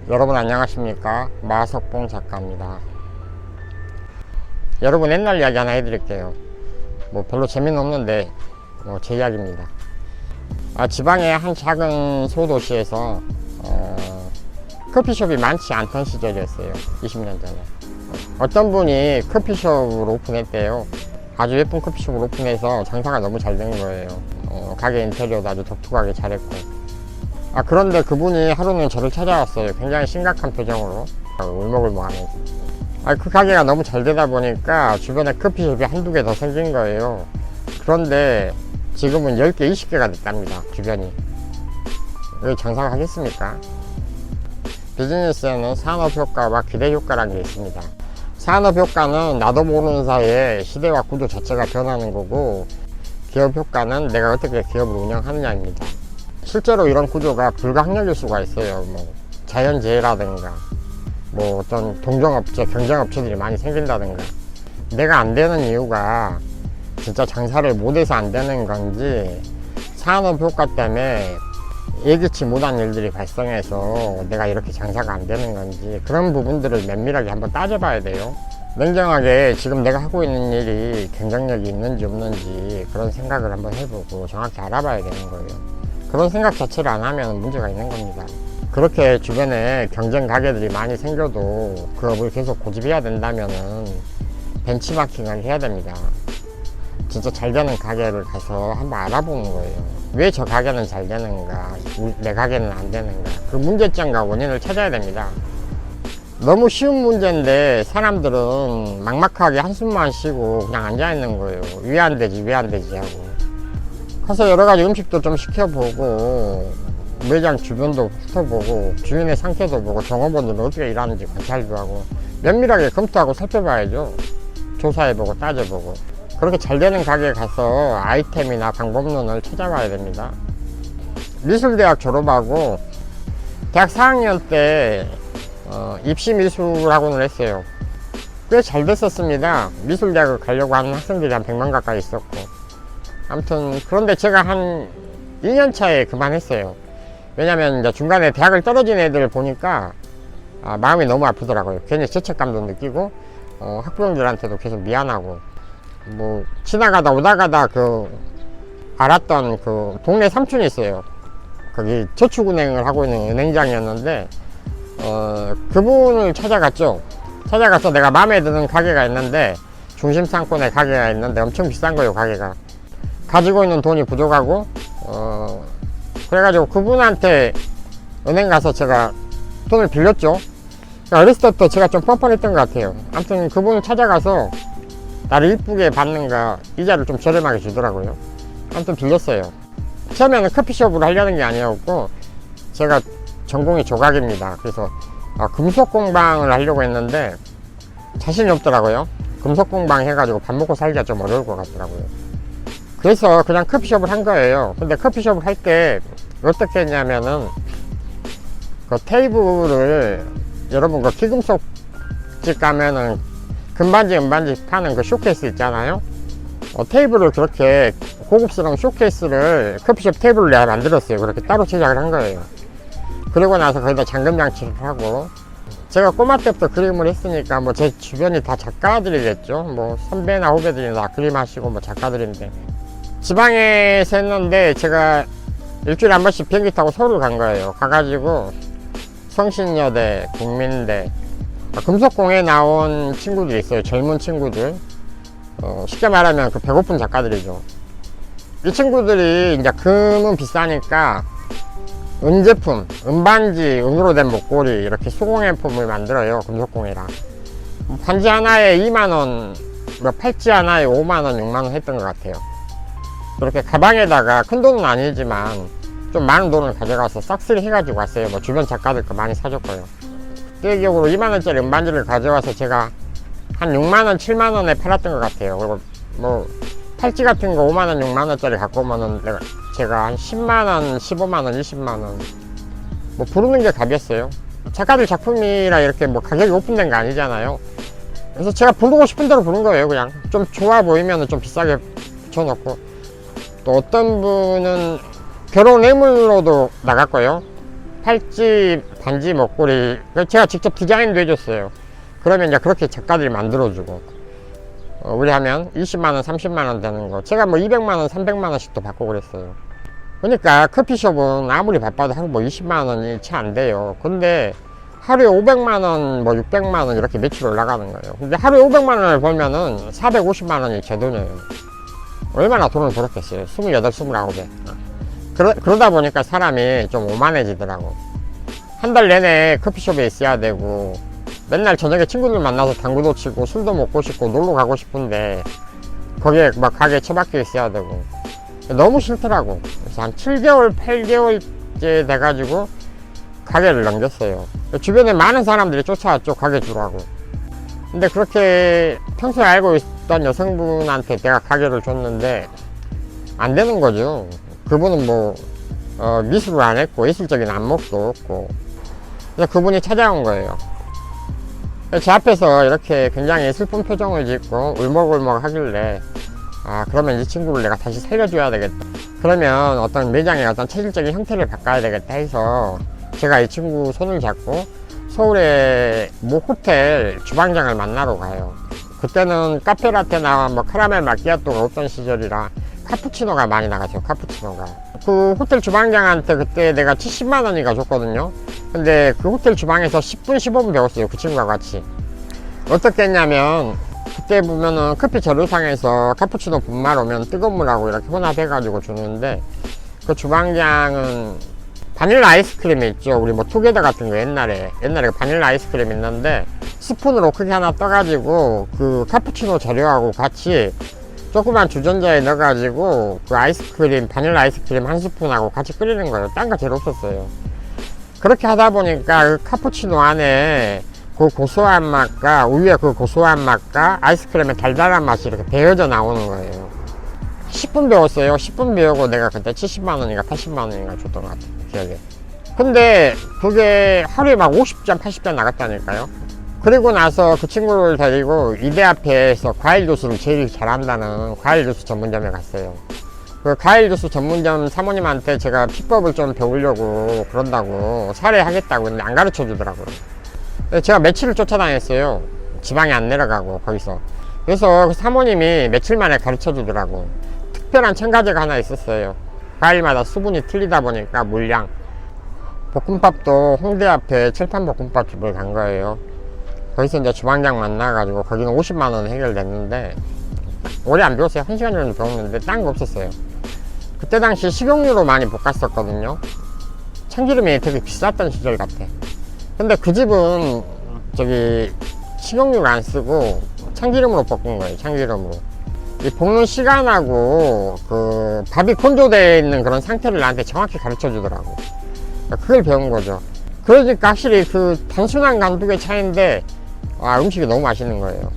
여러분 안녕하십니까, 마석봉 작가입니다. 여러분, 옛날 이야기 하나 해드릴게요. 뭐 별로 재미는 없는데 제 이야기입니다. 지방의 한 작은 소도시에서 커피숍이 많지 않던 시절이었어요. 20년 전에 어떤 분이 커피숍을 오픈했대요. 아주 예쁜 커피숍을 오픈해서 장사가 너무 잘 된 거예요. 가게 인테리어도 아주 독특하게 잘했고. 그런데 그분이 하루는 저를 찾아왔어요. 굉장히 심각한 표정으로 울먹울먹하면서. 그 가게가 너무 잘 되다 보니까 주변에 커피숍이 한두 개 더 생긴 거예요. 그런데 지금은 10개, 20개가 됐답니다. 주변이. 왜 장사가 하겠습니까? 비즈니스에는 산업효과와 기대효과라는 게 있습니다. 산업효과는 나도 모르는 사이에 시대와 구조 자체가 변하는 거고, 기업효과는 내가 어떻게 기업을 운영하느냐입니다. 실제로 이런 구조가 불가항력일 수가 있어요. 자연재해라든가 어떤 동종업체, 경쟁업체들이 많이 생긴다든가. 내가 안 되는 이유가 진짜 장사를 못해서 안 되는 건지, 산업효과 때문에 예기치 못한 일들이 발생해서 내가 이렇게 장사가 안 되는 건지, 그런 부분들을 면밀하게 한번 따져봐야 돼요. 냉정하게 지금 내가 하고 있는 일이 경쟁력이 있는지 없는지 그런 생각을 한번 해보고 정확히 알아봐야 되는 거예요. 그런 생각 자체를 안 하면 문제가 있는 겁니다. 그렇게 주변에 경쟁 가게들이 많이 생겨도 그 업을 계속 고집해야 된다면은 벤치마킹을 해야 됩니다. 진짜 잘 되는 가게를 가서 한번 알아보는 거예요. 왜 저 가게는 잘 되는가, 내 가게는 안 되는가, 그 문제점과 원인을 찾아야 됩니다. 너무 쉬운 문제인데 사람들은 막막하게 한숨만 쉬고 그냥 앉아있는 거예요. 왜 안 되지, 왜 안 되지 하고. 가서 여러가지 음식도 좀 시켜보고, 매장 주변도 훑어보고, 주인의 상태도 보고, 종업원들은 어떻게 일하는지 관찰도 하고, 면밀하게 검토하고 살펴봐야죠. 조사해보고 따져보고. 그렇게 잘 되는 가게에 가서 아이템이나 방법론을 찾아봐야 됩니다. 미술대학 졸업하고 대학 4학년 때 입시미술학원을 했어요. 꽤 잘 됐었습니다. 미술대학을 가려고 하는 학생들이 한 100만 가까이 있었고. 아무튼 그런데 제가 한 1년 차에 그만했어요. 왜냐면 이제 중간에 대학을 떨어진 애들을 보니까 마음이 너무 아프더라고요. 괜히 죄책감도 느끼고 학부형들한테도 계속 미안하고, 지나가다 오다가다 알았던 동네 삼촌이 있어요. 거기 저축은행을 하고 있는 은행장이었는데 그분을 찾아갔죠. 찾아가서 내가 마음에 드는 가게가 있는데, 중심 상권에 가게가 있는데 엄청 비싼 거예요. 가게가 가지고 있는 돈이 부족하고, 그래가지고 그분한테 은행 가서 제가 돈을 빌렸죠. 어렸을 때부터 제가 좀 뻔뻔했던 것 같아요. 아무튼 그분을 찾아가서 나를 이쁘게 받는가 이자를 좀 저렴하게 주더라고요. 아무튼 빌렸어요. 처음에는 커피숍으로 하려는 게 아니었고, 제가 전공이 조각입니다. 그래서 금속 공방을 하려고 했는데 자신이 없더라고요. 금속 공방 해가지고 밥 먹고 살기가 좀 어려울 것 같더라고요. 그래서 그냥 커피숍을 한 거예요. 근데 커피숍을 할 때 어떻게 했냐면은, 테이블을, 여러분 기금속집 가면은 금반지 은반지 파는 쇼케이스 있잖아요. 테이블을 그렇게 고급스러운 쇼케이스를 커피숍 테이블로 내가 만들었어요. 그렇게 따로 제작을 한 거예요. 그리고 나서 거기다 잠금 장치를 하고, 제가 꼬마 때부터 그림을 했으니까 제 주변이 다 작가들이겠죠. 선배나 후배들이 다 그림하시고 작가들인데, 지방에서 했는데 제가 일주일에 한 번씩 비행기 타고 서울을 간 거예요. 가가지고 성신여대, 국민대, 금속공에 나온 친구들이 있어요. 젊은 친구들. 쉽게 말하면 배고픈 작가들이죠. 이 친구들이 이제 금은 비싸니까 은제품, 은반지, 은으로 된 목걸이, 이렇게 수공예품을 만들어요. 금속공이랑. 반지 하나에 2만원, 팔찌 하나에 5만원, 6만원 했던 것 같아요. 그렇게 가방에다가, 큰 돈은 아니지만 좀 많은 돈을 가져가서 싹쓸이 해가지고 왔어요. 주변 작가들 거 많이 사줬고요. 그 기억으로 2만원짜리 은반지를 가져와서 제가 한 6만원, 7만원에 팔았던 것 같아요. 그리고 팔찌 같은 거 5만원, 6만원짜리 갖고 오면은 제가 한 10만원, 15만원, 20만원 부르는 게 값이었어요. 작가들 작품이라 이렇게 가격이 오픈된 거 아니잖아요. 그래서 제가 부르고 싶은 대로 부른 거예요. 그냥 좀 좋아 보이면 좀 비싸게 붙여놓고, 또 어떤 분은 결혼 예물로도 나갔고요. 팔찌, 반지, 목걸이 제가 직접 디자인도 해줬어요. 그러면 이제 그렇게 작가들이 만들어주고 우리 하면 20만원, 30만원 되는 거 제가 뭐 200만원, 300만원씩도 받고 그랬어요. 그러니까 커피숍은 아무리 바빠도 하루 뭐 20만원이 채 안 돼요. 근데 하루에 500만원, 뭐 600만원 이렇게 매출 올라가는 거예요. 근데 하루에 500만원을 벌면은 450만원이 제 돈이에요. 얼마나 돈을 벌었겠어요. 28, 29배. 그러다 보니까 사람이 좀 오만해지더라고. 한 달 내내 커피숍에 있어야 되고 맨날 저녁에 친구들 만나서 당구도 치고 술도 먹고 싶고 놀러 가고 싶은데 거기에 막 가게에 처박혀 있어야 되고 너무 싫더라고. 그래서 한 7개월, 8개월째 돼가지고 가게를 넘겼어요. 주변에 많은 사람들이 쫓아왔죠. 가게 주라고. 근데 그렇게 평소에 알고 있던 여성분한테 내가 가게를 줬는데 안 되는 거죠. 그분은 뭐 미술을 안 했고 예술적인 안목도 없고. 그래서 그분이 찾아온 거예요. 제 앞에서 이렇게 굉장히 슬픈 표정을 짓고 울먹울먹 하길래 그러면 이 친구를 내가 다시 살려줘야 되겠다. 그러면 어떤 매장의 어떤 체질적인 형태를 바꿔야 되겠다 해서 제가 이 친구 손을 잡고 서울의 모 호텔 주방장을 만나러 가요. 그때는 카페라테나 뭐 카라멜 마키아토가 없던 시절이라 카푸치노가 많이 나갔죠. 카푸치노가. 그 호텔 주방장한테 그때 내가 70만원이가 줬거든요. 근데 그 호텔 주방에서 10분 15분 배웠어요. 그 친구와 같이. 어떻게 했냐면 그때 보면은 커피 재료상에서 카푸치노 분말 오면 뜨거운 물하고 이렇게 혼합해 가지고 주는데 그 주방장은 바닐라 아이스크림이 있죠. 우리 뭐 투게더 같은 거 옛날에 바닐라 아이스크림 있는데 스푼으로 크게 하나 떠가지고 그 카푸치노 재료하고 같이 조그만 주전자에 넣어가지고 그 아이스크림, 바닐라 아이스크림 한 스푼하고 같이 끓이는 거예요. 딴 거 재료 없었어요. 그렇게 하다 보니까 그 카푸치노 안에 그 고소한 맛과 우유의 그 고소한 맛과 아이스크림의 달달한 맛이 이렇게 배어져 나오는 거예요. 10분 배웠어요. 10분 배우고 내가 그때 70만원인가 80만원인가 줬던 것 같아요. 기억에. 근데 그게 하루에 막 50잔 80잔 나갔다니까요. 그리고 나서 그 친구를 데리고 이대 앞에서 과일 주스를 제일 잘한다는 과일 주스 전문점에 갔어요. 그 과일 주스 전문점 사모님한테 제가 비법을 좀 배우려고 그런다고 사례하겠다고 했는데 안 가르쳐 주더라고요. 제가 며칠을 쫓아다녔어요. 지방에 안 내려가고 거기서. 그래서 그 사모님이 며칠 만에 가르쳐 주더라고. 특별한 첨가제가 하나 있었어요. 과일마다 수분이 틀리다 보니까 물량. 볶음밥도 홍대 앞에 칠판볶음밥집을 간 거예요. 거기서 이제 주방장 만나가지고 거기는 50만원 해결됐는데 오래 안 배웠어요. 1시간 정도 배웠는데 딴 거 없었어요. 그때 당시 식용유로 많이 볶았었거든요. 참기름이 되게 비쌌던 시절 같아. 근데 그 집은 저기 식용유를 안 쓰고 참기름으로 볶은 거예요. 참기름으로. 이 볶는 시간하고 그 밥이 건조되어 있는 그런 상태를 나한테 정확히 가르쳐 주더라고. 그걸 배운 거죠. 그러니까 확실히 그 단순한 간독의 차이인데 음식이 너무 맛있는 거예요.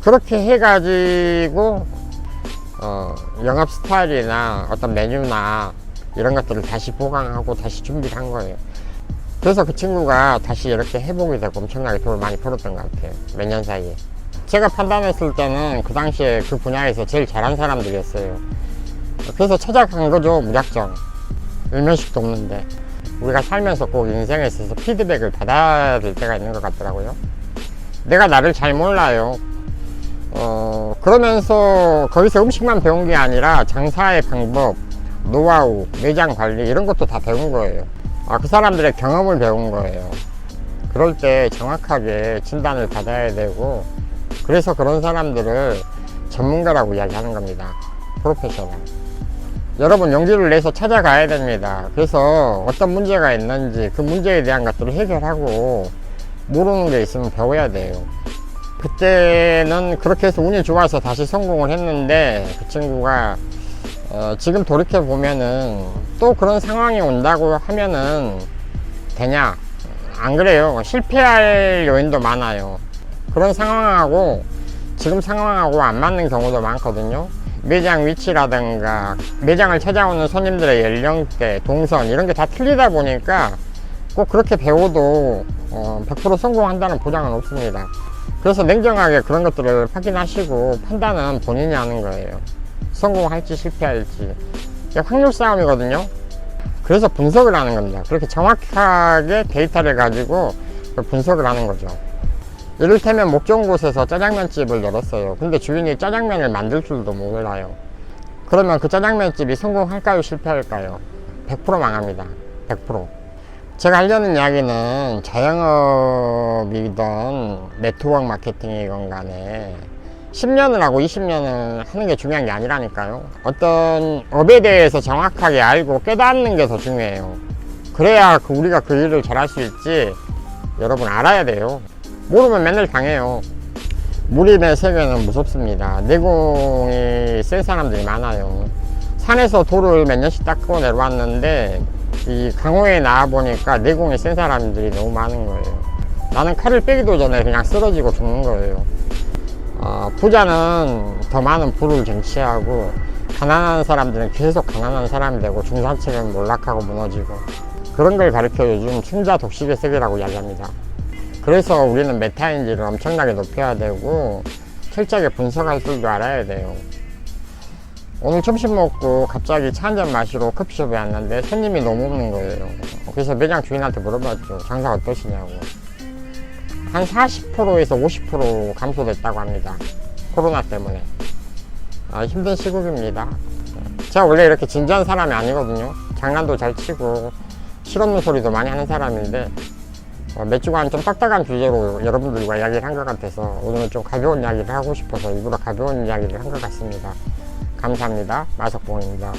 그렇게 해가지고 영업 스타일이나 어떤 메뉴나 이런 것들을 다시 보강하고 다시 준비를 한 거예요. 그래서 그 친구가 다시 이렇게 회복이 되고 엄청나게 돈을 많이 벌었던 것 같아요. 몇 년 사이에. 제가 판단했을 때는 그 당시에 그 분야에서 제일 잘한 사람들이었어요. 그래서 찾아간 거죠. 무작정. 일면식도 없는데 우리가 살면서 꼭 인생에 있어서 피드백을 받아야 될 때가 있는 것 같더라고요. 내가 나를 잘 몰라요. 그러면서 거기서 음식만 배운 게 아니라 장사의 방법, 노하우, 매장 관리 이런 것도 다 배운 거예요. 그 사람들의 경험을 배운 거예요. 그럴 때 정확하게 진단을 받아야 되고 그래서 그런 사람들을 전문가라고 이야기하는 겁니다. 프로페셔널. 여러분 용기를 내서 찾아가야 됩니다. 그래서 어떤 문제가 있는지 그 문제에 대한 것들을 해결하고 모르는 게 있으면 배워야 돼요. 그때는 그렇게 해서 운이 좋아서 다시 성공을 했는데 그 친구가 지금 돌이켜 보면은 또 그런 상황이 온다고 하면은 되냐? 안 그래요. 실패할 요인도 많아요. 그런 상황하고 지금 상황하고 안 맞는 경우도 많거든요. 매장 위치라든가 매장을 찾아오는 손님들의 연령대, 동선 이런 게 다 틀리다 보니까 꼭 그렇게 배워도 100% 성공한다는 보장은 없습니다. 그래서 냉정하게 그런 것들을 확인하시고 판단은 본인이 하는 거예요. 성공할지 실패할지. 이게 확률 싸움이거든요. 그래서 분석을 하는 겁니다. 그렇게 정확하게 데이터를 가지고 분석을 하는 거죠. 이를테면 목 좋은 곳에서 짜장면집을 열었어요. 근데 주인이 짜장면을 만들 줄도 몰라요. 그러면 그 짜장면집이 성공할까요? 실패할까요? 100% 망합니다. 100%. 제가 하려는 이야기는 자영업이든 네트워크 마케팅이건 간에 10년을 하고 20년을 하는 게 중요한 게 아니라니까요. 어떤 업에 대해서 정확하게 알고 깨닫는 게 더 중요해요. 그래야 우리가 그 일을 잘할 수 있지. 여러분 알아야 돼요. 모르면 맨날 당해요. 무림의 세계는 무섭습니다. 내공이 센 사람들이 많아요. 산에서 돌을 몇 년씩 닦고 내려왔는데 이 강호에 나와보니까 내공이 센 사람들이 너무 많은 거예요. 나는 칼을 빼기도 전에 그냥 쓰러지고 죽는 거예요. 부자는 더 많은 부를 쟁취하고 가난한 사람들은 계속 가난한 사람이 되고 중산층은 몰락하고 무너지고, 그런 걸 가르쳐 요즘 충자 독식의 세계라고 이야기합니다. 그래서 우리는 메타인지를 엄청나게 높여야 되고 철저하게 분석할 줄도 알아야 돼요. 오늘 점심 먹고 갑자기 차 한잔 마시러 커피숍에 왔는데 손님이 너무 없는 거예요. 그래서 매장 주인한테 물어봤죠. 장사 어떠시냐고. 한 40%에서 50% 감소됐다고 합니다. 코로나 때문에. 힘든 시국입니다. 제가 원래 이렇게 진지한 사람이 아니거든요. 장난도 잘 치고 실없는 소리도 많이 하는 사람인데 몇 주간 좀 딱딱한 주제로 여러분들과 이야기를 한 것 같아서 오늘은 좀 가벼운 이야기를 하고 싶어서 일부러 가벼운 이야기를 한 것 같습니다. 감사합니다. 마석봉입니다.